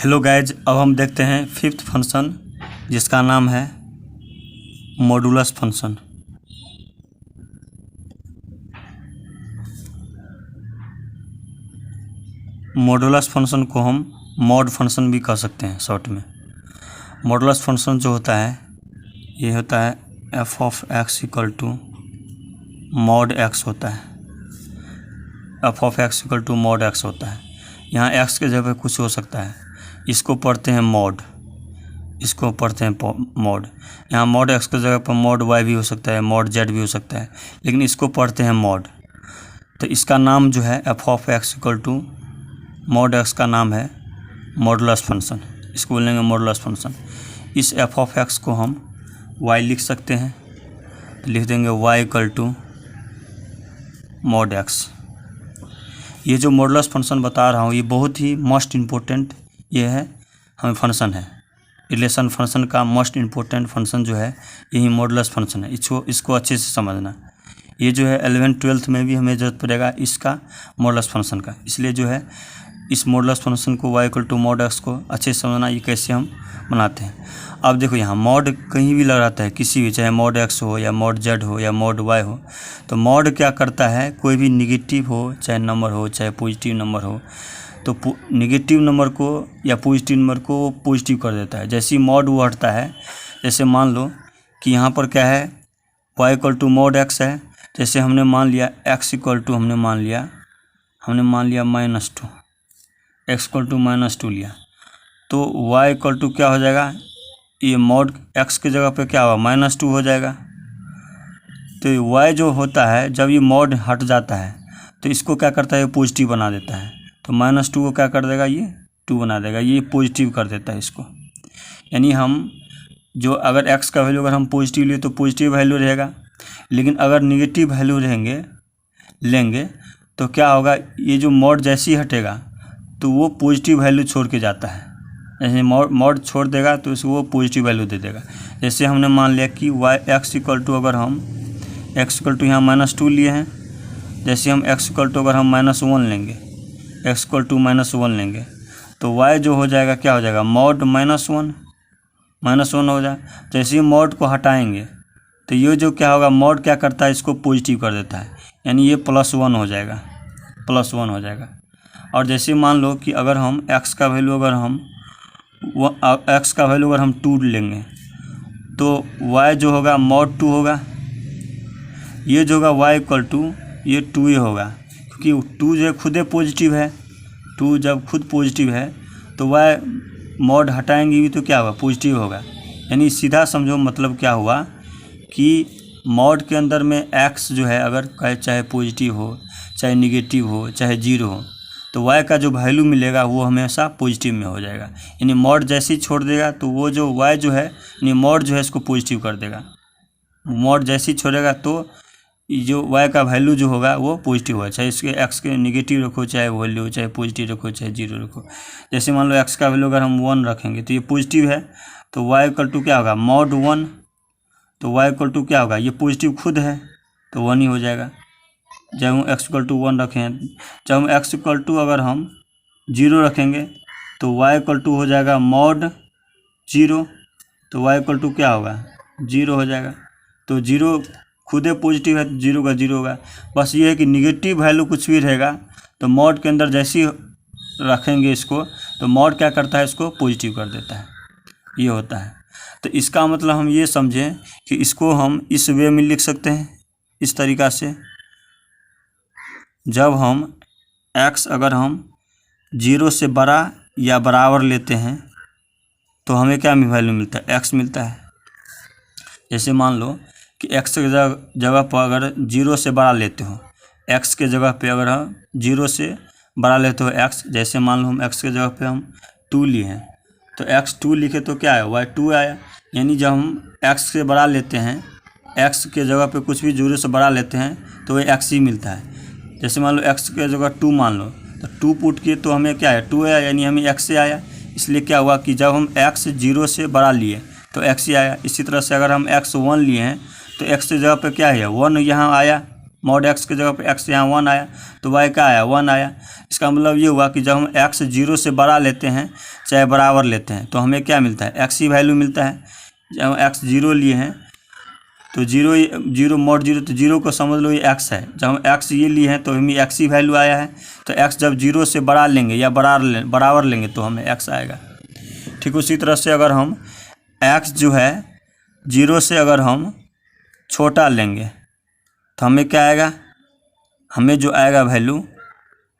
Hello guys, अब हम देखते हैं फिफ्थ फंक्शन जिसका नाम है मॉडुलस फंक्शन। मॉडुलस फंक्शन को हम मॉड फंक्शन भी कह सकते हैं शॉर्ट में। मॉडुलस फंक्शन जो होता है ये होता है f of x equal to mod x होता है। F of x equal to mod x होता है। यहाँ एक्स के जगह कुछ हो सकता है, इसको पढ़ते हैं मॉड, इसको पढ़ते हैं मॉड। यहाँ मॉड एक्स की जगह पर मॉड वाई भी हो सकता है, मॉड जेड भी हो सकता है, लेकिन इसको पढ़ते हैं मॉड। तो इसका नाम जो है f of x equal to mod x का नाम है मॉडुलस फंक्शन। इसको बोलेंगे मॉडुलस फंक्शन। इस एफ ऑफ एक्स को हम वाई लिख सकते हैं, तो लिख देंगे y equal to mod x. ये जो मॉडुलस फंक्शन बता रहा हूँ ये बहुत ही मोस्ट इम्पोर्टेंट ये है हमें फंक्शन है। रिलेशन फंक्शन का मोस्ट इम्पोर्टेंट फंक्शन जो है यही मॉडुलस फंक्शन है। इसको अच्छे से समझना। ये जो है 11th-12th में भी हमें ज़रूरत पड़ेगा इसका मॉडुलस फंक्शन का। इसलिए जो है इस मॉडुलस फंक्शन को y equal to mod x को अच्छे से समझना, ये कैसे हम बनाते हैं। अब देखो यहाँ मॉड कहीं भी लगाता है, किसी भी, चाहे मॉड एक्स हो या मॉड जेड हो या मॉड वाई हो। तो मॉड क्या करता है, कोई भी निगेटिव हो, चाहे नंबर हो चाहे पॉजिटिव नंबर हो, तो निगेटिव नंबर को या पॉजिटिव नंबर को पॉजिटिव कर देता है। जैसे ही मॉड वो हटता है, जैसे मान लो कि यहाँ पर क्या है y equal to mod x है। जैसे हमने मान लिया एक्स इक्वल टू हमने मान लिया -2, एक्स इक्वल टू -2 लिया, तो वाई इक्वल टू क्या हो जाएगा, ये मॉड एक्स की जगह पे क्या होगा -2 हो जाएगा। तो वाई जो होता है जब ये मॉड हट जाता है तो इसको क्या करता है, पॉजिटिव बना देता है। तो -2 को क्या कर देगा, ये 2 बना देगा, ये पॉजिटिव कर देता है इसको। यानी हम जो अगर एक्स का वैल्यू अगर हम पॉजिटिव लिए तो पॉजिटिव वैल्यू रहेगा, लेकिन अगर निगेटिव वैल्यू लेंगे तो क्या होगा, ये जो मॉड जैसे ही हटेगा तो वो पॉजिटिव वैल्यू छोड़ के जाता है। जैसे मॉड छोड़ देगा तो इसको वो पॉजिटिव वैल्यू दे देगा। जैसे हमने मान लिया कि वाई एक्स इक्वल टू अगर हम एक्स इक्वल टू यहाँ -2 लिए हैं, जैसे हम एक्स इक्वल टू अगर हम -1 लेंगे, एक्स इक्वल टू -1 लेंगे, तो वाई जो हो जाएगा क्या हो जाएगा, मॉड -1 हो जाए। जैसे ही मॉड को हटाएंगे तो ये जो क्या होगा, मॉड क्या करता है, इसको पॉजिटिव कर देता है, यानी ये +1 हो जाएगा, +1 हो जाएगा। और जैसे मान लो कि अगर हम एक्स का वैल्यू अगर हम 2 लेंगे तो वाई जो होगा मॉड 2 होगा। ये जो होगा वाई इक्वल टू ये 2 ही होगा, क्योंकि 2 जो है खुद पॉजिटिव है। 2 जब खुद पॉजिटिव है तो वाई मॉड हटाएंगे भी तो क्या होगा, पॉजिटिव होगा। यानी सीधा समझो मतलब क्या हुआ कि मॉड के अंदर में एक्स जो है अगर चाहे पॉजिटिव हो चाहे निगेटिव हो चाहे 0 हो, तो वाई का जो वैल्यू मिलेगा वो हमेशा पॉजिटिव में हो जाएगा। यानी मॉड जैसे ही छोड़ देगा तो वो जो वाई जो है यानी मॉड जो है इसको पॉजिटिव कर देगा। मॉड जैसे ही छोड़ेगा तो जो वाई का वैल्यू जो होगा वो पॉजिटिव होगा, चाहे इसके एक्स के निगेटिव रखो चाहे वैल्यू, चाहे पॉजिटिव रखो चाहे 0 रखो। जैसे मान लो एक्स का वैल्यू अगर हम 1 रखेंगे तो ये पॉजिटिव है, तो वाई इक्वल टू क्या होगा, मॉड 1, तो वाई इक्वल टू क्या होगा, ये पॉजिटिव खुद है तो 1 ही हो जाएगा। जब हम एक्स इक्वल टू 1 रखें, जब हम एक्स इक्वल टू अगर हम 0 रखेंगे तो वाई इक्वल टू हो जाएगा मॉड 0, तो वाई इक्वल टू क्या होगा, 0 हो जाएगा। तो 0 खुद पॉजिटिव है तो 0 का 0 होगा। बस ये है कि निगेटिव वैल्यू कुछ भी रहेगा तो मॉड के अंदर जैसे ही रखेंगे इसको तो मॉड क्या करता है, इसको पॉजिटिव कर देता है, ये होता है। तो इसका मतलब हम ये समझें कि इसको हम इस वे में लिख सकते हैं, इस तरीक़ा से। जब हम x अगर हम 0 से बड़ा या बराबर लेते हैं तो हमें क्या वैल्यू मिलता है, x मिलता है। जैसे मान लो कि x के जगह पर अगर 0 से बड़ा लेते हो, x के जगह पे अगर हम 0 से बड़ा लेते हो x, जैसे मान लो हम x के जगह पे हम 2 लिए हैं तो x 2 लिखे तो क्या है, y 2 आया। यानी जब हम x से बड़ा लेते हैं, x के जगह पे कुछ भी 0 से बड़ा लेते हैं तो वह x ही मिलता है। जैसे मान लो x के जगह 2 मान लो तो 2 पुट किए तो हमें क्या है, 2 आया, यानी हमें x से आया। इसलिए क्या हुआ कि जब हम x 0 से बड़ा लिए तो x ही आया। इसी तरह से अगर हम x 1 लिए हैं तो x की जगह पे क्या है, 1 यहाँ आया, मॉड एक्स की जगह पे एक्स यहाँ 1 आया तो वाई क्या आया 1 आया। इसका मतलब ये हुआ कि जब हम एक्स 0 से बड़ा लेते हैं चाहे बराबर लेते हैं तो हमें क्या मिलता है, एक्स ही वैल्यू मिलता है। जब हम एक्स 0 लिए हैं तो 0 मॉड 0 तो 0 को समझ लो ये एक्स है। जब हम एक्स ये लिए हैं तो हमें एक्स ही वैल्यू आया है। तो एक्स जब 0 से बड़ा लेंगे या बराबर लेंगे तो हमें एक्स आएगा। ठीक उसी तरह से अगर हम एक्स जो है 0 से अगर हम छोटा लेंगे तो हमें क्या आएगा, हमें जो आएगा वैल्यू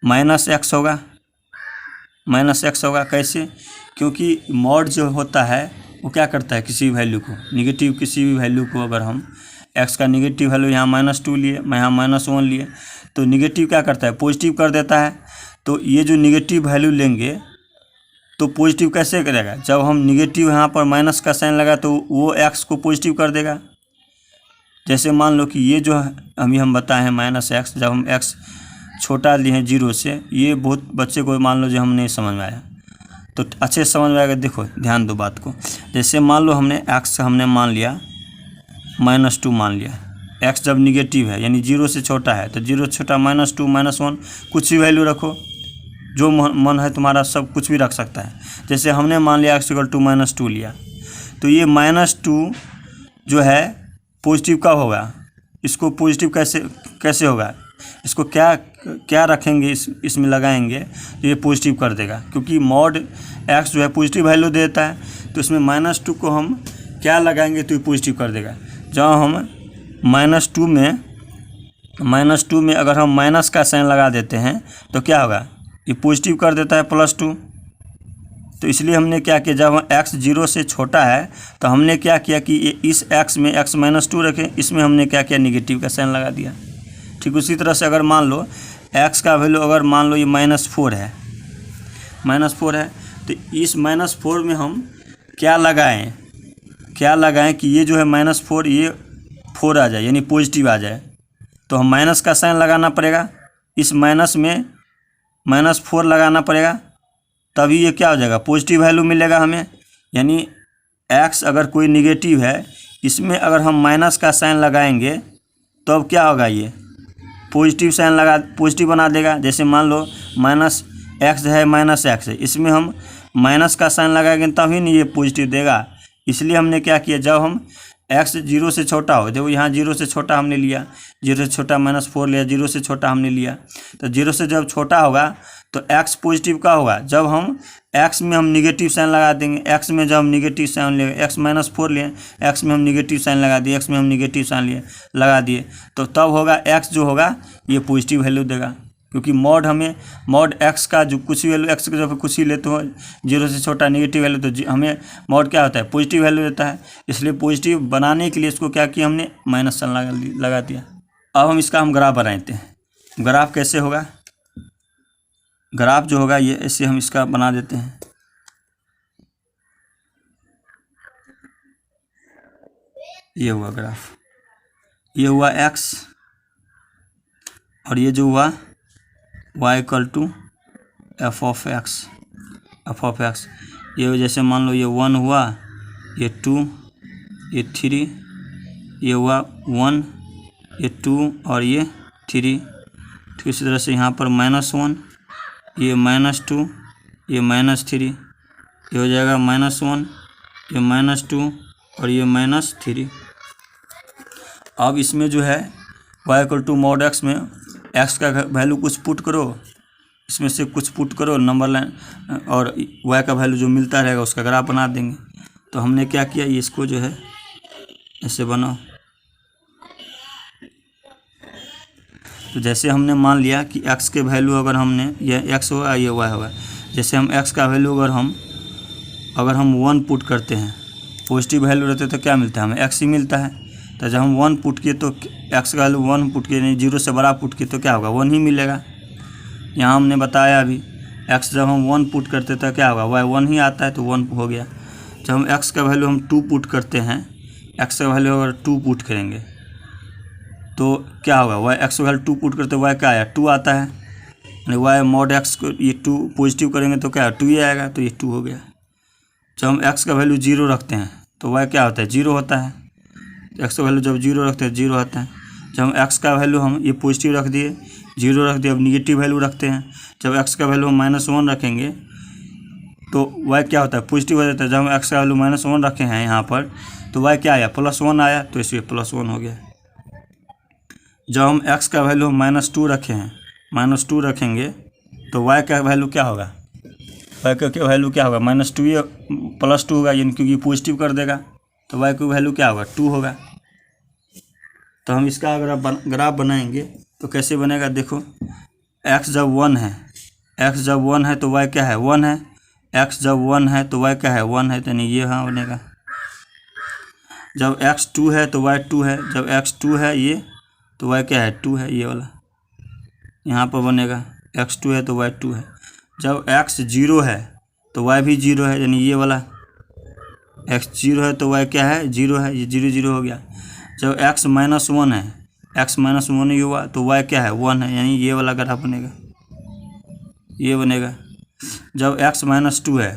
-x होगा। -x होगा कैसे, क्योंकि मॉड जो होता है वो क्या करता है, किसी वैल्यू को निगेटिव किसी भी वैल्यू को अगर हम x का निगेटिव वैल्यू यहाँ -2 लिए, मैं यहाँ -1 लिए तो निगेटिव क्या करता है, पॉजिटिव कर देता है। तो ये जो निगेटिव वैल्यू लेंगे तो पॉजिटिव कैसे करेगा, जब हम निगेटिव यहाँ पर माइनस का साइन लगा तो वो x को पॉजिटिव कर देगा। जैसे मान लो कि ये जो हम बताए हैं -x, जब हम x छोटा लिए हैं 0 से, ये बहुत बच्चे को मान लो जो हम नहीं समझ में आया तो अच्छे से समझ में आएगा। देखो ध्यान दो बात को। जैसे मान लो हमने x हमने मान लिया -2 मान लिया, x जब निगेटिव है यानी 0 से छोटा है तो 0 छोटा -2 -1 कुछ भी वैल्यू रखो, जो मन है तुम्हारा सब कुछ भी रख सकता है। जैसे हमने मान लिया x = -2 लिया तो ये -2 जो है पॉजिटिव कब होगा, इसको पॉजिटिव कैसे होगा, इसको क्या रखेंगे इसमें लगाएंगे तो ये पॉजिटिव कर देगा, क्योंकि मॉड x जो है पॉजिटिव वैल्यू देता है। तो इसमें -2 को हम क्या लगाएंगे तो ये पॉजिटिव कर देगा। जब हम -2 में अगर हम माइनस का साइन लगा देते हैं तो क्या होगा, ये पॉजिटिव कर देता है +2। तो इसलिए हमने क्या किया, जब x 0 से छोटा है तो हमने क्या किया कि इस x में x -2 रखें, इसमें हमने क्या किया, निगेटिव का साइन लगा दिया। ठीक उसी तरह से अगर मान लो x का वैल्यू अगर मान लो ये -4 है, तो इस -4 में हम क्या लगाएं कि ये जो है -4 ये 4 आ जाए यानी पॉजिटिव आ जाए। तो हम माइनस का साइन लगाना पड़ेगा, इस माइनस में -4 लगाना पड़ेगा, तभी ये क्या हो जाएगा, पॉजिटिव वैल्यू मिलेगा हमें। यानी x अगर कोई निगेटिव है इसमें अगर हम माइनस का साइन लगाएंगे तो अब क्या होगा, ये पॉजिटिव साइन पॉजिटिव बना देगा। जैसे मान लो -x है -x है, इसमें हम माइनस का साइन लगाएंगे तभी नहीं ये पॉजिटिव देगा। इसलिए हमने क्या किया, जब हम x 0 से छोटा हो, देखो यहाँ 0 से छोटा हमने लिया, 0 से छोटा -4 लिया, 0 से छोटा हमने लिया। तो 0 से जब छोटा होगा तो x पॉजिटिव का होगा जब हम x में हम निगेटिव साइन लगा देंगे। x में जब हम निगेटिव साइन लिए, x -4 लिए, x में हम निगेटिव साइन लगा दिए, x में हम निगेटिव साइन लगा दिए तो तब होगा x जो होगा ये पॉजिटिव वैल्यू देगा। क्योंकि मॉड x का जो कुछ भी वैल्यू x के जब कुछ ही लेते हो 0 से छोटा निगेटिव वैल्यू, तो हमें मॉड क्या होता है, पॉजिटिव वैल्यू देता है। इसलिए पॉजिटिव बनाने के लिए इसको क्या किया, हमने माइनस साइन लगा दिया। अब हम इसका ग्राफ बनाते हैं। ग्राफ कैसे होगा, ग्राफ जो होगा ये ऐसे हम इसका बना देते हैं। ये हुआ ग्राफ, ये हुआ x और ये जो हुआ y = f(x). ये जैसे मान लो ये 1 हुआ, ये 2, ये 3, ये हुआ 1, ये 2 और ये 3। ठीक इसी तरह से यहाँ पर -1, ये -2, ये -3, ये हो जाएगा -1, ये -2 और ये -3। अब इसमें जो है y = mod x में x का वैल्यू कुछ पुट करो, इसमें से कुछ पुट करो नंबर लाइन, और y का वैल्यू जो मिलता रहेगा उसका ग्राफ बना देंगे। तो हमने क्या किया, ये इसको जो है ऐसे बनाओ। तो जैसे हमने मान लिया कि x के वैल्यू अगर हमने ये x होगा ये y होगा। जैसे हम x का वैल्यू अगर हम 1 पुट करते हैं, पॉजिटिव वैल्यू रहते तो क्या मिलता है, हमें x ही मिलता है। तो जब हम 1 पुट किए तो x का वैल्यू 1 पुट किए, नहीं 0 से बड़ा पुट किए तो क्या होगा, 1 ही मिलेगा। यहाँ हमने बताया अभी x जब हम 1 पुट करते तो क्या होगा, y 1 ही आता है तो 1 हो गया। जब हम x का वैल्यू हम 2 पुट करते हैं, x का वैल्यू अगर 2 पुट करेंगे तो क्या होगा, y x का वैल्यू 2 पुट करते y क्या आया, 2 आता है। y mod x को ये 2 पॉजिटिव करेंगे तो क्या 2 ही आएगा, तो ये 2 हो गया। जब हम x का वैल्यू 0 रखते हैं तो y क्या होता है, 0 होता है। x का वैल्यू जब 0 रखते हैं 0 आता है। जब हम एक्स का वैल्यू हम ये पॉजिटिव रख दिए, 0 रख दिए, अब निगेटिव वैल्यू रखते हैं। जब एक्स का वैल्यू हम -1 रखेंगे तो वाई क्या होता है, पॉजिटिव हो जाता है। जब हम एक्स का वैल्यू -1 रखे हैं यहाँ पर तो वाई क्या आया, +1 आया, तो इसलिए +1 हो गया। जब हम एक्स का वैल्यू -2 रखे हैं, -2 रखेंगे तो वाई का वैल्यू क्या होगा, वाई का वैल्यू क्या होगा, -2 या +2 होगा, यानी क्योंकि पॉजिटिव कर देगा तो वाई की वैल्यू क्या होगा, 2 होगा। तो हम इसका अगर ग्राफ बनाएंगे तो कैसे बनेगा, देखो एक्स जब 1 है, एक्स जब 1 है तो वाई क्या है, 1 है। एक्स जब 1 है तो वाई क्या है, 1 है, तो यानी ये यहाँ बनेगा। जब एक्स 2 है तो वाई 2 है, जब एक्स 2 है ये तो वाई क्या है, 2 है, ये वाला यहाँ पर बनेगा। एक्स 2 है तो वाई 2 है। जब एक्स 0 है तो वाई भी 0 है, यानी ये वाला। एक्स 0 है तो वाई क्या है, 0 है, ये 0 0 हो गया। जब एक्स -1 है, एक्स -1 ही हुआ तो वाई क्या है, 1 है, यानी ये वाला ग्राफ बनेगा, ये बनेगा। जब एक्स -2 है,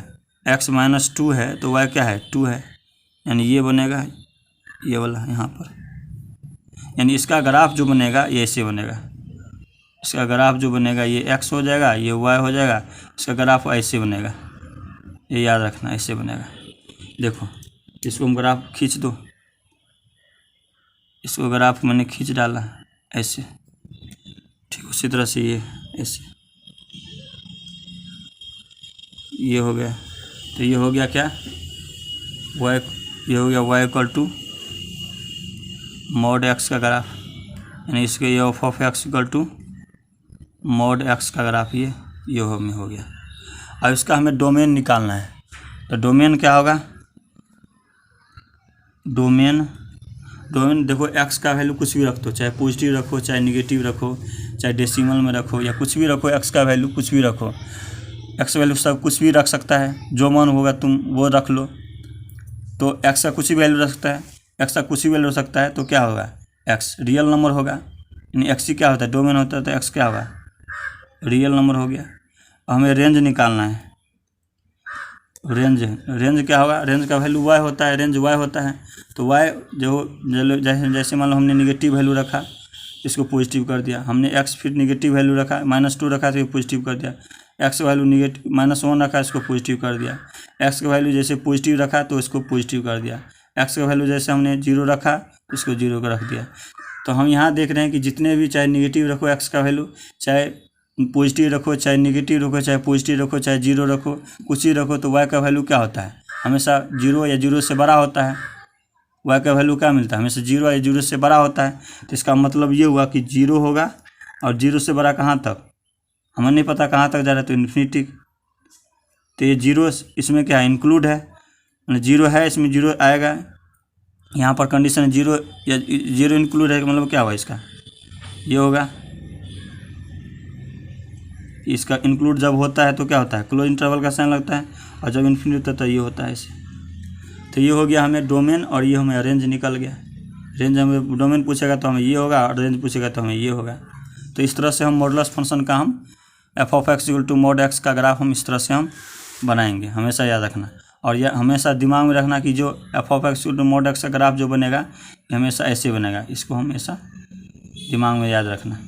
एक्स -2 है तो वाई क्या है, 2 है, यानी ये बनेगा, ये वाला यहाँ पर। यानी इसका ग्राफ जो बनेगा ये ऐसे बनेगा, इसका ग्राफ जो बनेगा ये एक्स हो जाएगा, ये वाई हो जाएगा, इसका ग्राफ ऐसे बनेगा, ये याद रखना, ऐसे बनेगा। देखो इसको हम ग्राफ खींच दो, इसको ग्राफ मैंने खींच डाला ऐसे, ठीक उसी तरह से ये ऐसे, ये हो गया। तो ये हो गया क्या, वाई, ये हो गया y equal to mod x का ग्राफ, यानी इसके ये of x equal to mod x का ग्राफ, ये हमें हो गया। अब इसका हमें डोमेन निकालना है। तो डोमेन क्या होगा, डोमेन देखो एक्स का वैल्यू कुछ भी रख दो, चाहे पॉजिटिव रखो, चाहे निगेटिव रखो, चाहे डेसिमल में रखो, या कुछ भी रखो, एक्स का वैल्यू कुछ भी रखो। एक्स वैल्यू सब कुछ भी रख सकता है, जो मन होगा तुम वो रख लो। तो एक्स का कुछ भी वैल्यू रख सकता है, एक्स का कुछ भी वैल्यू रख सकता है, तो क्या होगा, एक्स रियल नंबर होगा, यानी एक्स ही क्या होता है, डोमेन होता है, तो एक्स क्या होगा, रियल नंबर हो गया। हमें रेंज निकालना है, रेंज क्या होगा, रेंज का वैल्यू वाई होता है, रेंज वाई होता है। तो वाई जो जैसे मान लो हमने निगेटिव वैल्यू रखा, इसको पॉजिटिव कर दिया, हमने एक्स फिर निगेटिव वैल्यू रखा, -2 रखा तो ये पॉजिटिव कर दिया, एक्स का वैल्यू निगेटिव -1 रखा, इसको पॉजिटिव कर दिया, एक्स का वैल्यू जैसे पॉजिटिव रखा तो इसको पॉजिटिव कर दिया, एक्स का वैल्यू जैसे हमने 0 रखा तो इसको 0 का रख दिया। तो हम यहाँ देख रहे हैं कि जितने भी, चाहे निगेटिव रखो एक्स का वैल्यू, चाहे पॉजिटिव रखो, चाहे निगेटिव रखो, चाहे पॉजिटिव रखो, चाहे 0 रखो, कुछ ही रखो, तो वाई का वैल्यू क्या होता है, हमेशा 0 या 0 से बड़ा होता है। वाई का वैल्यू क्या मिलता है, हमेशा 0 या 0 से बड़ा होता है। तो इसका मतलब ये हुआ कि 0 होगा, और 0 से बड़ा कहाँ तक, हमें नहीं पता कहाँ तक जा रहा है, तो इन्फिनिटी। तो ये 0 इसमें क्या है, इंक्लूड है, 0 है, इसमें 0 आएगा। यहाँ पर कंडीशन 0 या 0 इंक्लूड है, मतलब क्या हुआ इसका, ये होगा। इसका इंक्लूड जब होता है तो क्या होता है, क्लोज इंटरवल का साइन लगता है, और जब इन्फिनिटी होता है तो ये होता है ऐसे। तो ये हो गया हमें डोमेन, और ये हमें रेंज निकल गया। रेंज हमें डोमेन पूछेगा तो हमें ये होगा, और रेंज पूछेगा तो हमें ये होगा। तो इस तरह से हम मॉडुलस फंक्शन का हम f(x) = mod x का ग्राफ हम इस तरह से हम बनाएंगे, हमेशा याद रखना। और यह हमेशा दिमाग में रखना कि जो f(x) = mod x का ग्राफ जो बनेगा ये हमेशा ऐसे बनेगा, इसको हमेशा दिमाग में याद रखना।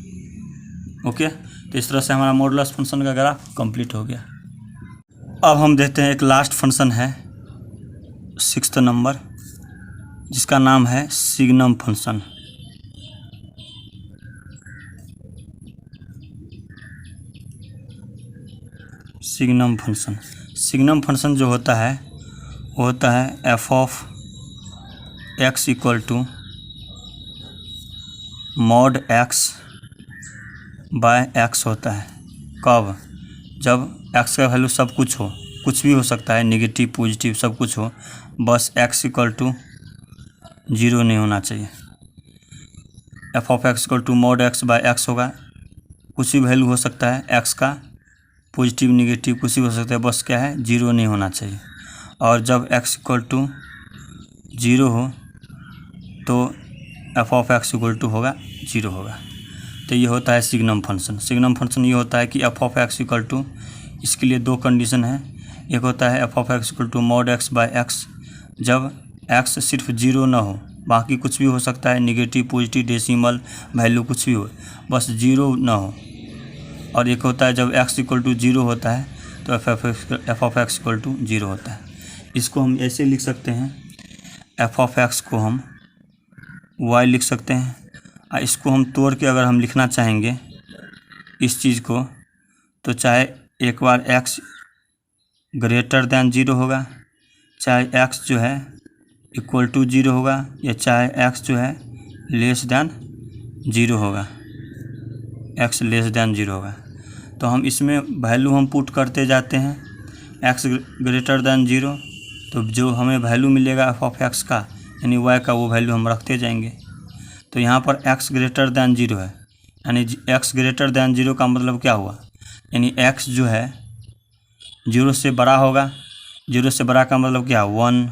ओके, तो इस तरह से हमारा मॉडुलस फंक्शन का ग्राफ कंप्लीट हो गया। अब हम देखते हैं एक लास्ट फंक्शन है 6th नंबर, जिसका नाम है सिग्नम फंक्शन। सिग्नम फंक्शन जो होता है वो होता है f(x) = mod x by x होता है। कब, जब x का वैल्यू सब कुछ हो, कुछ भी हो सकता है, निगेटिव पॉजिटिव सब कुछ हो, बस x = 0 नहीं होना चाहिए। f(x) = mod x by x होगा, कुछ भी वैल्यू हो सकता है x का, पॉजिटिव निगेटिव कुछ भी हो सकता है, बस क्या है, 0 नहीं होना चाहिए। और जब x = 0 हो तो f(x) = होगा 0 होगा। तो ये होता है सिग्नम फंक्शन। सिग्नम फंक्शन ये होता है कि f(x) = इसके लिए 2 कंडीशन है। एक होता है f(x) = mod x by x, जब x सिर्फ 0 ना हो, बाकी कुछ भी हो सकता है, निगेटिव पॉजिटिव डेसिमल वैल्यू कुछ भी हो, बस जीरो ना हो। और एक होता है जब x इक्वल टू जीरो होता है तो f of x equal to zero होता है। इसको हम ऐसे लिख सकते हैं, एफ ऑफ एक्स को हम y लिख सकते हैं। इसको हम तोड़ के अगर हम लिखना चाहेंगे इस चीज़ को, तो चाहे एक बार x ग्रेटर दैन जीरो होगा, चाहे x जो है इक्वल टू जीरो होगा, या चाहे x जो है लेस दैन जीरो होगा, x लेस दैन जीरो होगा। तो हम इसमें वैल्यू हम पुट करते जाते हैं, x ग्रेटर दैन जीरो, तो जो हमें वैल्यू मिलेगा एफ ऑफ एक्स का यानी y का, वो वैल्यू हम रखते जाएंगे। तो यहाँ पर x ग्रेटर दैन जीरो है, यानी x ग्रेटर दैन जीरो का मतलब क्या हुआ, यानी x जो है जीरो से बड़ा होगा। जीरो से बड़ा का मतलब क्या, 1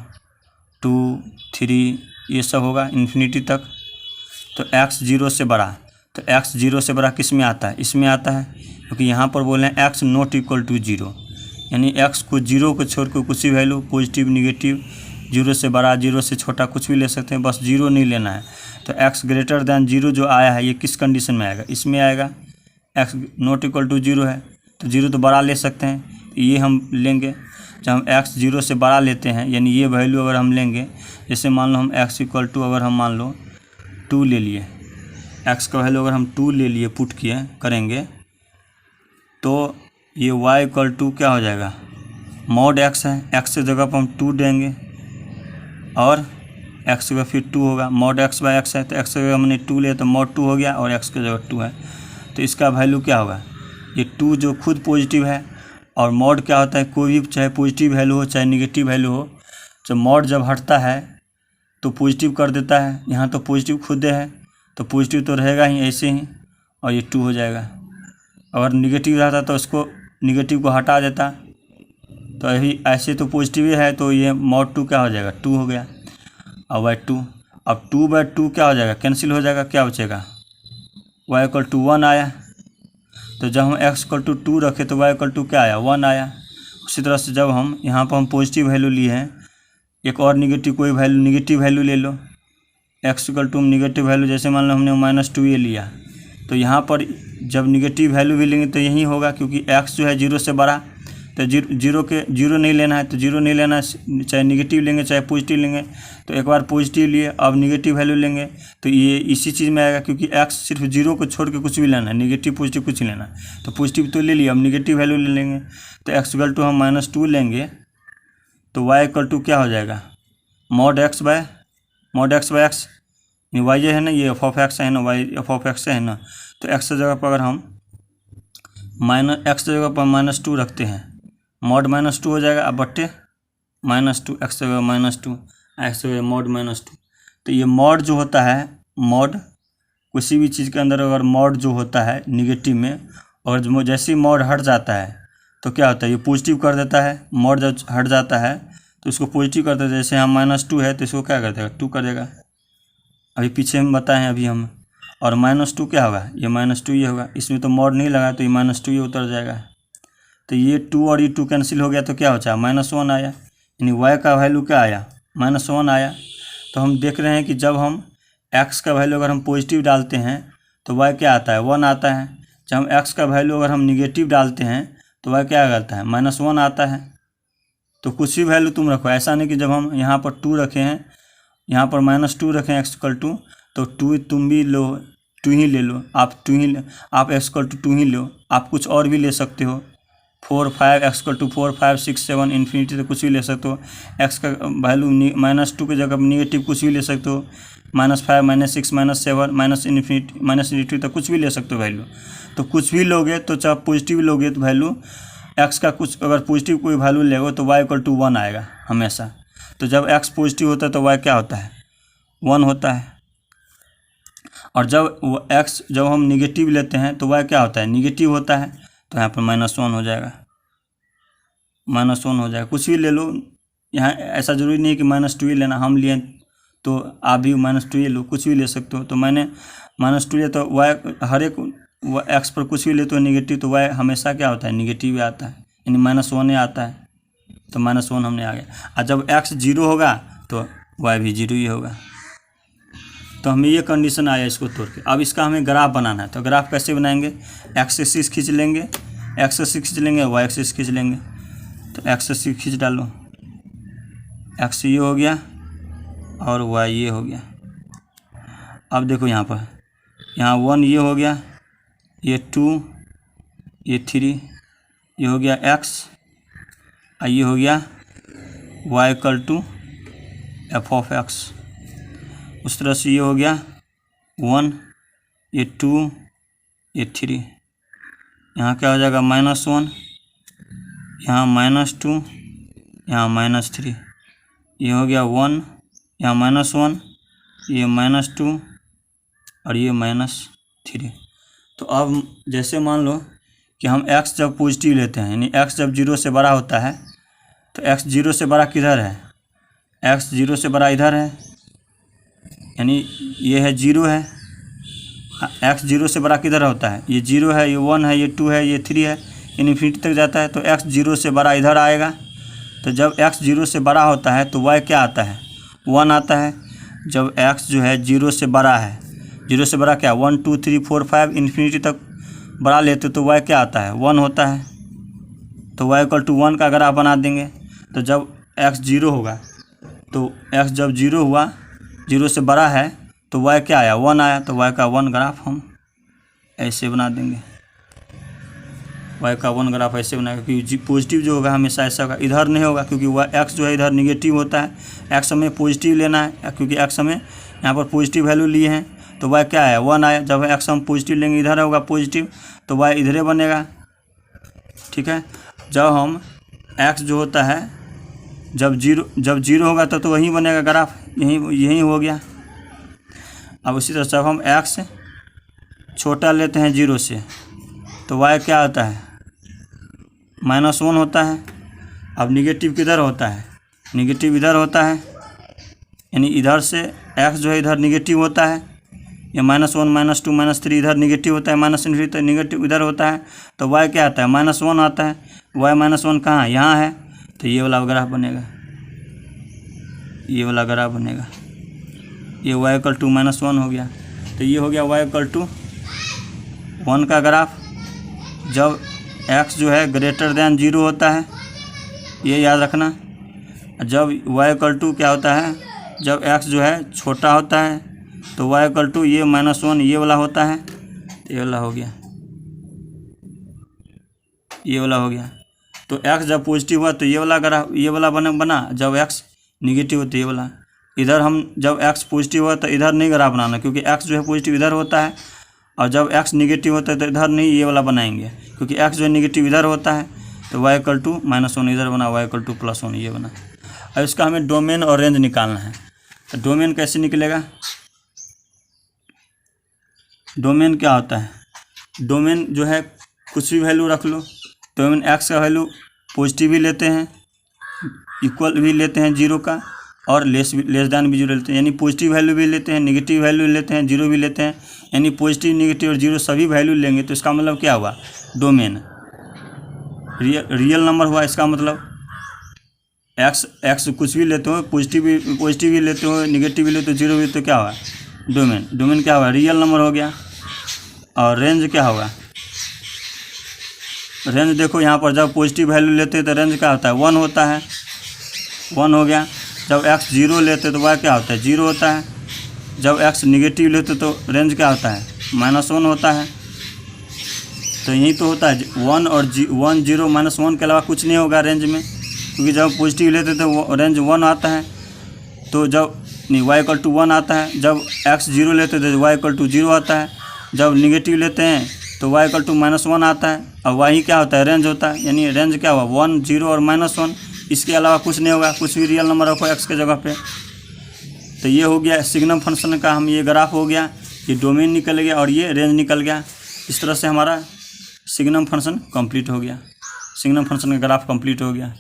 2 3 ये सब होगा इन्फिनिटी तक। तो x जीरो से बड़ा, तो x जीरो से बड़ा किस में आता है, इसमें आता है, क्योंकि यहाँ पर बोल रहे हैं x not equal to zero, यानी x को जीरो को छोड़ कर कुछ भी वैल्यू पॉजिटिव निगेटिव, जीरो से बड़ा जीरो से छोटा कुछ भी ले सकते हैं, बस जीरो नहीं लेना है। तो x ग्रेटर दैन जीरो जो आया है ये किस कंडीशन में आएगा, इसमें आएगा। x not equal to zero है तो जीरो तो बड़ा ले सकते हैं, तो ये हम लेंगे। जब हम x जीरो से बड़ा लेते हैं यानी ये वैल्यू अगर हम लेंगे, जैसे मान लो हम x इक्वल टू अगर हम मान लो 2 ले लिए, x का वैल्यू अगर हम 2 ले लिए पुट किए करेंगे, तो ये y इक्वल टू क्या हो जाएगा, मॉड x है, x की जगह पर हम 2 देंगे और x की जगह फिर 2 होगा, मॉड x बाई x है तो x की जगह हमने 2 लिया तो मॉड 2 हो गया और x की जगह 2 है, तो इसका वैल्यू क्या होगा, ये 2 जो खुद पॉजिटिव है, और मॉड क्या होता है, कोई भी चाहे पॉजिटिव वैल्यू हो चाहे निगेटिव वैल्यू हो, जब मॉड जब हटता है तो पॉजिटिव कर देता है। यहाँ तो पॉजिटिव खुद है तो पॉजिटिव तो रहेगा ही ऐसे ही, और ये 2 हो जाएगा। अगर निगेटिव रहता तो उसको निगेटिव को हटा देता, तो अभी ऐसे तो पॉजिटिव ही है, तो ये मॉड 2 क्या हो जाएगा, 2 हो गया और बाई 2। अब 2/2 क्या हो जाएगा, कैंसिल हो जाएगा, क्या बचेगा, y इक्वल टू 1 आया। तो जब हम x इक्वल टू 2 रखे तो y इक्वल टू क्या आया, 1 आया। उसी तरह से जब हम यहाँ पर हम पॉजिटिव वैल्यू लिए हैं, एक और निगेटिव कोई वैल्यू निगेटिव वैल्यू ले लो, x equal to negative value, जैसे मान लो हमने -2 ये लिया, तो यहाँ पर जब निगेटिव वैल्यू भी लेंगे तो यही होगा, क्योंकि x जो है जीरो से बड़ा, तो जीरो नहीं लेना है, तो जीरो नहीं लेना है, चाहे निगेटिव लेंगे चाहे पॉजिटिव लेंगे। तो एक बार पॉजिटिव लिए अब निगेटिव वैल्यू लेंगे तो ये इसी चीज़ में आएगा, क्योंकि x सिर्फ जीरो को छोड़ के कुछ भी लेना है, निगेटिव पॉजिटिव कुछ नहीं लेना है। तो पॉजिटिव तो ले लिया, अब निगेटिव वैल्यू ले लेंगे, तो x इक्वल टू हम -2 लेंगे, तो y इक्वल टू क्या हो जाएगा, mod x by x, y है ना, ये एफ ऑफ एक्स है ना, y एफ ऑफ एक्स है ना, तो x की जगह पर अगर हम x की जगह पर -2 रखते हैं, मॉड -2 हो जाएगा, अब बट्टे -2, x की जगह -2, x की जगह मॉड -2। तो ये मॉड जो होता है, मॉड किसी भी चीज़ के अंदर अगर मॉड जो होता है निगेटिव में, और जैसे ही मॉड हट जाता है तो क्या होता है, ये पॉजिटिव कर देता है। मॉड जब हट जाता है तो इसको पॉजिटिव करते हैं, जैसे यहाँ -2 है तो इसको क्या कर देगा, 2 कर देगा, अभी पीछे हम बताएं अभी हम। और -2 क्या होगा, ये -2 ये होगा, इसमें तो मॉड नहीं लगा तो ये -2 ये उतर जाएगा। तो ये 2 और ये 2 कैंसिल हो गया तो क्या होता है, -1 आया, यानी y का वैल्यू क्या आया, -1 आया। तो हम देख रहे हैं कि जब हम x का वैल्यू अगर हम पॉजिटिव डालते हैं तो y क्या आता है, 1 आता है। जब हम x का वैल्यू अगर हम निगेटिव डालते हैं तो y क्या करता है, -1 आता है। तो कुछ भी वैल्यू तुम रखो, ऐसा नहीं कि जब हम यहाँ पर 2 रखे हैं, यहाँ पर -2 रखें x इक्वल टू, तो 2 तुम भी लो, 2 ही ले लो, आप x इक्वल टू 2 ही लो, आप कुछ और भी ले सकते हो, 4 5 x इक्वल टू 4 5 6 7 इन्फिनिटी तो कुछ भी ले सकते हो। x का वैल्यू -2 की जगह निगेटिव कुछ भी ले सकते हो, -5 -6 -7 -इन्फिनिटी तो कुछ भी ले सकते हो वैल्यू। तो कुछ भी लोगे तो चाहे पॉजिटिव लोगे तो वैल्यू x का कुछ अगर पॉजिटिव कोई वैल्यू लेगो तो y इक्वल टू 1 आएगा हमेशा। तो जब x पॉजिटिव होता है तो y क्या होता है, 1 होता है। और जब x जब हम निगेटिव लेते हैं तो y क्या होता है, निगेटिव होता है, तो यहाँ पर -1 हो जाएगा, -1 हो जाएगा। कुछ भी ले लो, यहाँ ऐसा ज़रूरी नहीं है कि -2 ही लेना, हम लिए तो आप भी -2 ही लो, कुछ भी ले सकते हो। तो मैंने -2 लिया तो y हर एक x पर कुछ भी ले तो निगेटिव, तो y हमेशा क्या होता है, निगेटिव ही आता है, यानी -1 ही आता है, तो -1 हमने आ गया। और जब x 0 होगा तो y भी 0 ही होगा। तो हमें ये कंडीशन आया इसको तोड़ के। अब इसका हमें ग्राफ बनाना है, तो ग्राफ कैसे बनाएंगे, एक्स एक्सिस खींच लेंगे, एक्स एक्सिस खींच लेंगे, वाई एक्सिस खींच लेंगे। तो एक्स एक्सिस खींच डालो, एक्स ये हो गया और वाई ये हो गया। अब देखो यहाँ पर, यहाँ 1 ये हो गया, ये 2, ये 3, ये हो गया एक्स, और ये हो गया y equal to f of x. उस तरह से ये हो गया 1, ये 2, ये 3। यहाँ क्या हो जाएगा -1, यहाँ -2, यहाँ -3। ये हो गया 1, यहाँ -1, ये -2 और ये -3। तो अब जैसे मान लो कि हम x जब पॉजिटिव लेते हैं, यानी x जब 0 से बड़ा होता है, तो x 0 से बड़ा किधर है, x 0 से बड़ा इधर है, यानी ये है 0 है। x 0 से बड़ा किधर होता है, ये 0 है, ये 1 है, ये 2 है, ये 3 है, इन्फिनिटी तक जाता है। तो x 0 से बड़ा इधर आएगा। तो जब x 0 से बड़ा होता है तो y क्या आता है, 1 आता है। जब x जो है 0 से बड़ा है, 0 से बड़ा क्या, 1 2 3 4 5 इन्फिनिटी तक बड़ा लेते तो y क्या आता है, 1 होता है। तो y इक्वल टू 1 का ग्राफ बना देंगे। तो जब x 0 होगा, तो x जब 0 हुआ, 0 से बड़ा है, तो y क्या आया, 1 आया। तो y का 1 ग्राफ हम ऐसे बना देंगे, y का 1 ग्राफ ऐसे बनाएगा। क्योंकि पॉजिटिव जो होगा हमेशा ऐसा होगा, इधर नहीं होगा, क्योंकि x जो है इधर निगेटिव होता है। x हमें पॉजिटिव लेना है, क्योंकि x हमें यहाँ पर पॉजिटिव वैल्यू लिए हैं, तो y क्या आया, 1 आया। जब x हम पॉजिटिव लेंगे, इधर होगा पॉजिटिव, तो y इधरे बनेगा। ठीक है। जब हम x जो होता है जब जीरो होगा तो वही बनेगा ग्राफ, यही हो गया। अब उसी तरह से जब हम x छोटा लेते हैं 0 से, तो y क्या होता है, -1 होता है। अब निगेटिव किधर होता है, निगेटिव इधर होता है, यानी इधर से x जो है इधर निगेटिव होता है। ये -1 -2 -3 इधर निगेटिव होता है, -∞ तो निगेटिव इधर होता है। तो y क्या आता है, -1 आता है। y -1 कहाँ, यहाँ है। तो ये वाला ग्राफ बनेगा, ये वाला ग्राफ बनेगा। ये y इक्वल टू -1 हो गया। तो ये हो गया y इक्वल टू 1 का ग्राफ। जब x जो है ग्रेटर देन 0 होता है, ये याद रखना। जब y इक्वल टू क्या होता है, जब x जो है छोटा होता है, तो y इक्वल टू ये -1 ये वाला होता है। ये वाला हो गया, ये वाला हो गया। तो x जब पॉजिटिव हुआ तो ये वाला ग्राफ, ये वाला बना। जब x निगेटिव हो तो ये वाला। इधर हम जब x पॉजिटिव हुआ तो इधर नहीं ग्राफ बनाना, क्योंकि x जो है पॉजिटिव इधर होता है, और जब x निगेटिव होता है तो इधर नहीं, ये वाला बनाएंगे, क्योंकि x जो है निगेटिव इधर होता है। तो y इक्वल टू -1 इधर बना, y इक्वल टू +1 ये बना। अब इसका हमें डोमेन और रेंज निकालना है। तो डोमेन कैसे निकलेगा, डोमेन क्या होता है, डोमेन जो है कुछ भी वैल्यू रख लो। डोमेन x का वैल्यू पॉजिटिव भी लेते हैं, इक्वल भी लेते हैं 0 का, और लेस दैन भी 0 लेते हैं। यानी पॉजिटिव वैल्यू भी लेते हैं, निगेटिव वैल्यू लेते हैं, 0 भी लेते हैं। यानी पॉजिटिव, निगेटिव और 0 सभी वैल्यू लेंगे। तो इसका मतलब क्या हुआ, डोमेन रियल नंबर हुआ। इसका मतलब x कुछ भी लेते हो, पॉजिटिव भी लेते हो, निगेटिव भी लेते हो, 0 भी, तो क्या हुआ, डोमेन क्या हुआ, रियल नंबर हो गया। और रेंज क्या होगा, रेंज देखो यहाँ पर जब पॉजिटिव वैल्यू लेते हैं तो रेंज क्या होता है, 1 होता है, 1 हो गया। जब x 0 लेते तो y क्या होता है, 0 होता है। जब x निगेटिव लेते तो रेंज क्या होता है, -1 होता है। तो यही तो होता है 1 और 1 0 -1 के अलावा कुछ नहीं होगा रेंज में, क्योंकि जब पॉजिटिव लेते तो रेंज 1 आता है। तो जब y इक्वल टू 1 आता है। जब x 0 लेते तो y इक्वल टू 0 आता है। जब निगेटिव लेते हैं तो y इक्वल टू -1 आता है। और y क्या होता है, रेंज होता है। यानी रेंज क्या हुआ, 1 0 और -1, इसके अलावा कुछ नहीं होगा। कुछ भी रियल नंबर रखो x के जगह पे। तो ये हो गया सिग्नम फंक्शन का, हम ये ग्राफ हो गया, ये डोमेन निकल गया और ये रेंज निकल गया। इस तरह से हमारा सिग्नम फंक्शन कंप्लीट हो गया, सिग्नम फंक्शन का ग्राफ कंप्लीट हो गया।